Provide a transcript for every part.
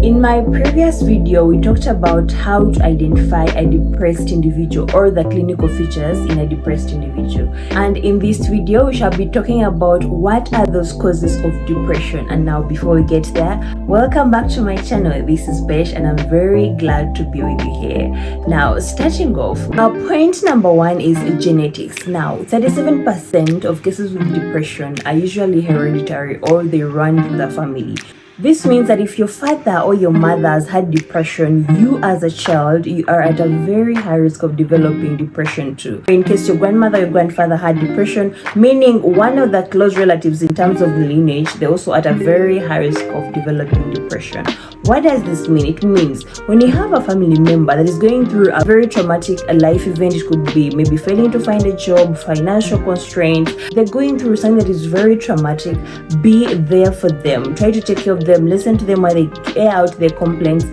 In my previous video, we talked about how to identify a depressed individual or the clinical features in a depressed individual. And in this video, we shall be talking about what are those causes of depression. And now, before we get there, welcome back to my channel. This is Besh and I'm very glad to be with you here. Now, starting off, our point number one is genetics. Now, 37% of cases with depression are usually hereditary or they run in the family. This means that if your father or your mother has had depression, you as a child, you are at a very high risk of developing depression too. In case your grandmother or your grandfather had depression, meaning one of the close relatives in terms of lineage, they're also at a very high risk of developing depression. What does this mean? It means when you have a family member that is going through a very traumatic life event, it could be maybe failing to find a job, financial constraints, they're going through something that is very traumatic, be there for them. Try to take care of them, listen to them while they air out their complaints.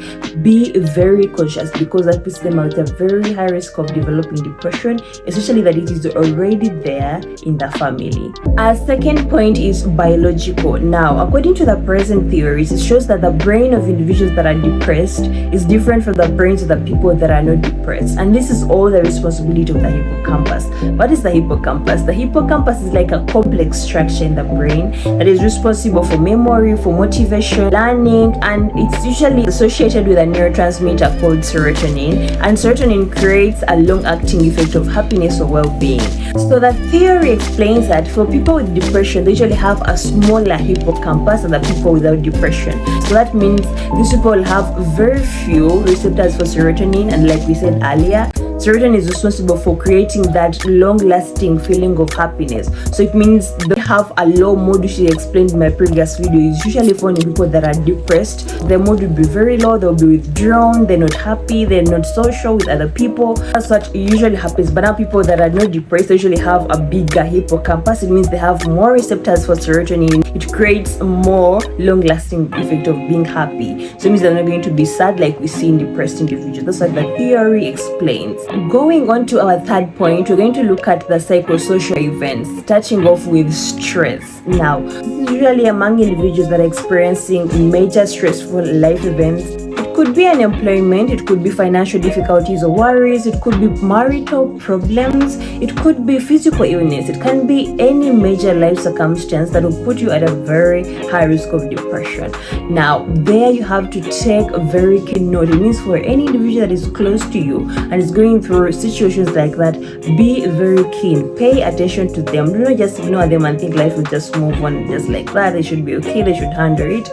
Be very cautious because that puts them at a very high risk of developing depression, especially that it is already there in the family. Our second point is biological. Now, according to the present theories, it shows that the brain of individuals that are depressed is different from the brains of the people that are not depressed, and this is all the responsibility of the hippocampus. What is the hippocampus? The hippocampus is like a complex structure in the brain that is responsible for memory, for motivation, learning, and it's usually associated with a neurotransmitter called serotonin, and serotonin creates a long-acting effect of happiness or well-being. So the theory explains that for people with depression, they usually have a smaller hippocampus than the people without depression. So that means these people have very few receptors for serotonin, and like we said earlier, serotonin is responsible for creating that long-lasting feeling of happiness. So it means they have a low mood, which I explained in my previous video. It's usually found in people that are depressed. Their mood will be very low, they'll be withdrawn, they're not happy, they're not social with other people. That's what usually happens. But now people that are not depressed, they usually have a bigger hippocampus. It means they have more receptors for serotonin. It creates a more long-lasting effect of being happy. So it means they're not going to be sad like we see in depressed individuals. That's what the theory explains. Going on to our third point, we're going to look at the psychosocial events, starting off with stress. Now, this is usually among individuals that are experiencing major stressful life events. It could be unemployment, it could be financial difficulties or worries, it could be marital problems, it could be physical illness, it can be any major life circumstance that will put you at a very high risk of depression. Now, there you have to take a very keen note. It means for any individual that is close to you and is going through situations like that, be very keen, pay attention to them. Do not just ignore them and think life will just move on just like that. They should be okay, they should handle it.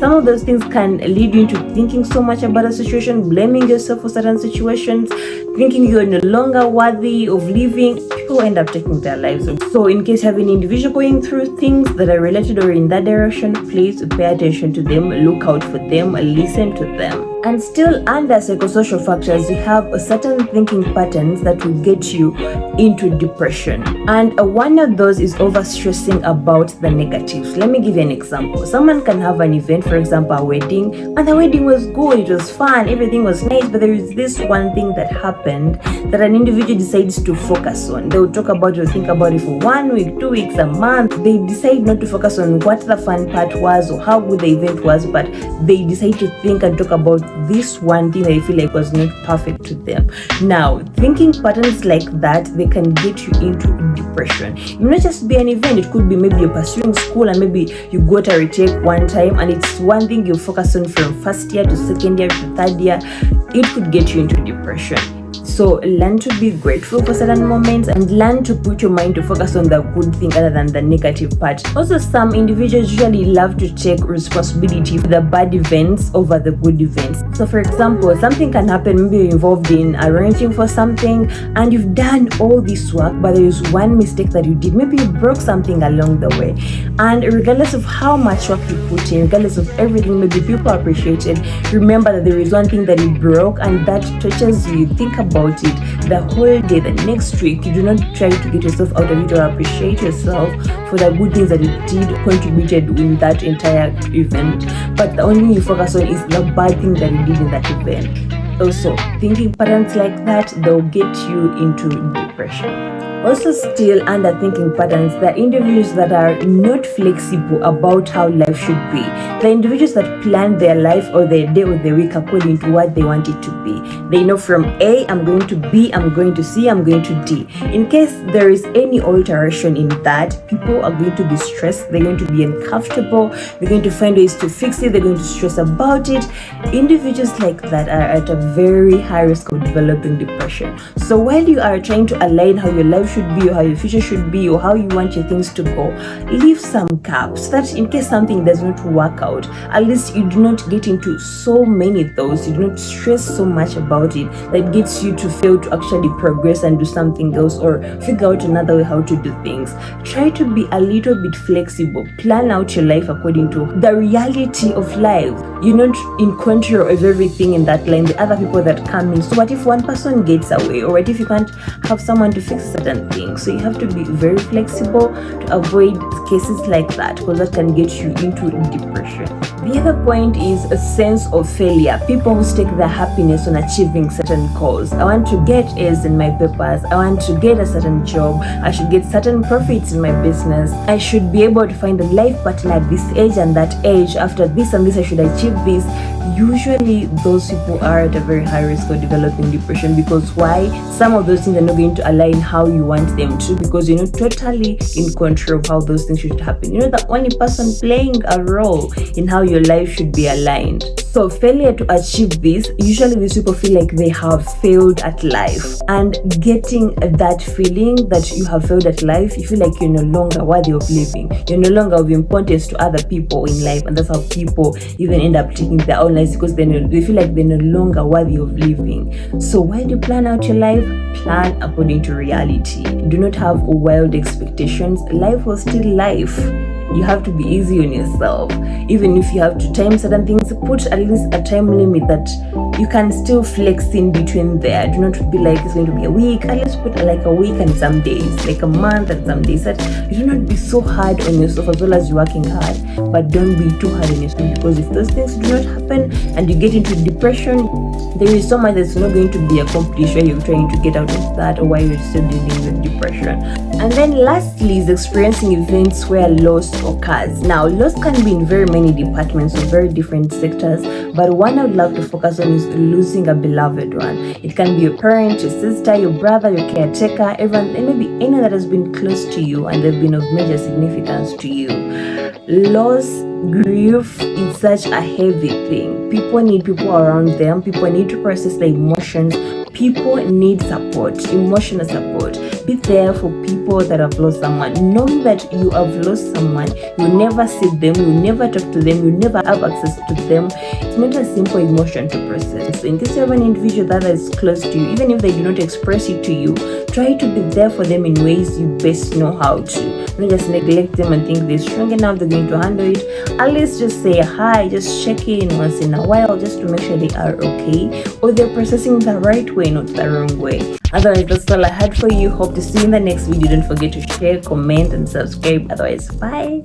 Some of those things can lead you into thinking so much about a situation, blaming yourself for certain situations, thinking you're no longer worthy of living. People end up taking their lives. So in case you have an individual going through things that are related or in that direction, please pay attention to them, look out for them, listen to them. And still under psychosocial factors, you have a certain thinking patterns that will get you into depression. And one of those is overstressing about the negatives. Let me give you an example. Someone can have an event, for example, a wedding, and the wedding was good, it was fun, everything was nice, but there is this one thing that happened that an individual decides to focus on. They will talk about it or think about it for 1 week, 2 weeks, a month. They decide not to focus on what the fun part was or how good the event was, but they decide to think and talk about this one thing they feel like was not perfect to them. Now, thinking patterns like that, they can get you into depression. It may not just be an event, it could be maybe you're pursuing school and maybe you got a retake one time and it's one thing you focus on from first year to second year to third year. It could get you into depression. So learn to be grateful for certain moments and learn to put your mind to focus on the good thing other than the negative part. Also, some individuals usually love to take responsibility for the bad events over the good events. So for example, something can happen, maybe you're involved in arranging for something and you've done all this work, but there is one mistake that you did. Maybe you broke something along the way. And regardless of how much work you put in, regardless of everything, maybe people appreciate it. Remember that there is one thing that you broke and that touches you. Think about it the whole day, the next week. You do not try to get yourself out of it or appreciate yourself for the good things that you did contributed in that entire event, but the only thing you focus on is the bad thing that you did in that event. also thinking patterns like that, they'll get you into depression. Also, still under thinking patterns, there are individuals that are not flexible about how life should be. The individuals that plan their life or their day or their week according to what they want it to be. They know from A, I'm going to B, I'm going to C, I'm going to D. In case there is any alteration in that, people are going to be stressed, they're going to be uncomfortable, they're going to find ways to fix it, they're going to stress about it. Individuals like that are at a very high risk of developing depression. So while you are trying to align how your life should be or how your future should be or how you want your things to go, leave some gaps so that in case something does not work out, at least you do not get into so many thoughts, you do not stress so much about it that gets you to fail to actually progress and do something else or figure out another way how to do things. Try to be a little bit flexible. Plan out your life according to the reality of life. You're not in control of everything in that line, the other people that come in. So what if one person gets away, or what if you can't have someone to fix certain things? So you have to be very flexible to avoid cases like that, because that can get you into depression. The other point is a sense of failure. People who stake their happiness on achieving certain goals. I want to get A's in my papers. I want to get a certain job. I should get certain profits in my business. I should be able to find a life partner at this age and that age. After this and this, I should achieve this. Usually those people are at a very high risk of developing depression. Because why? Some of those things are not going to align how you want them to, because you're not totally in control of how those things should happen. You're not the only person playing a role in how your life should be aligned. So failure to achieve this, usually these people feel like they have failed at life. And getting that feeling that you have failed at life, you feel like you're no longer worthy of living. You're no longer of importance to other people in life. And that's how people even end up taking their own lives, because they feel like they're no longer worthy of living. So when you plan out your life, plan according to reality. Do not have wild expectations. Life was still life. You have to be easy on yourself. Even if you have to time certain things, put at least a time limit that you can still flex in between there. Do not be like it's going to be a week. At least put like a week and some days, like a month and some days. That you do not be so hard on yourself as well as you're working hard, but don't be too hard on yourself, because if those things do not happen and you get into depression, there is so much that's not going to be accomplished while you're trying to get out of that, or while you're still dealing with depression. And then lastly is experiencing events where loss occurs. Now, loss can be in very many departments or very different sectors, but one I would love to focus on is losing a beloved one. It can be your parent, your sister, your brother, your caretaker, everyone, and maybe anyone that has been close to you and they've been of major significance to you. Loss, grief is such a heavy thing. People need people around them. People need to process their emotions. People need support, emotional support. Be there for people that have lost someone. Knowing that you have lost someone, you never see them, you never talk to them, you never have access to them. It's not a simple emotion to process. So in case you have an individual that is close to you, even if they do not express it to you, try to be there for them in ways you best know how to. Don't just neglect them and think they're strong enough, they're going to handle it. At least just say hi, just check in once in a while just to make sure they are okay, or they're processing the right way, not the wrong way. Otherwise, that's all I had for you. Hope to see you in the next video. Don't forget to share, comment, and subscribe. Otherwise, bye.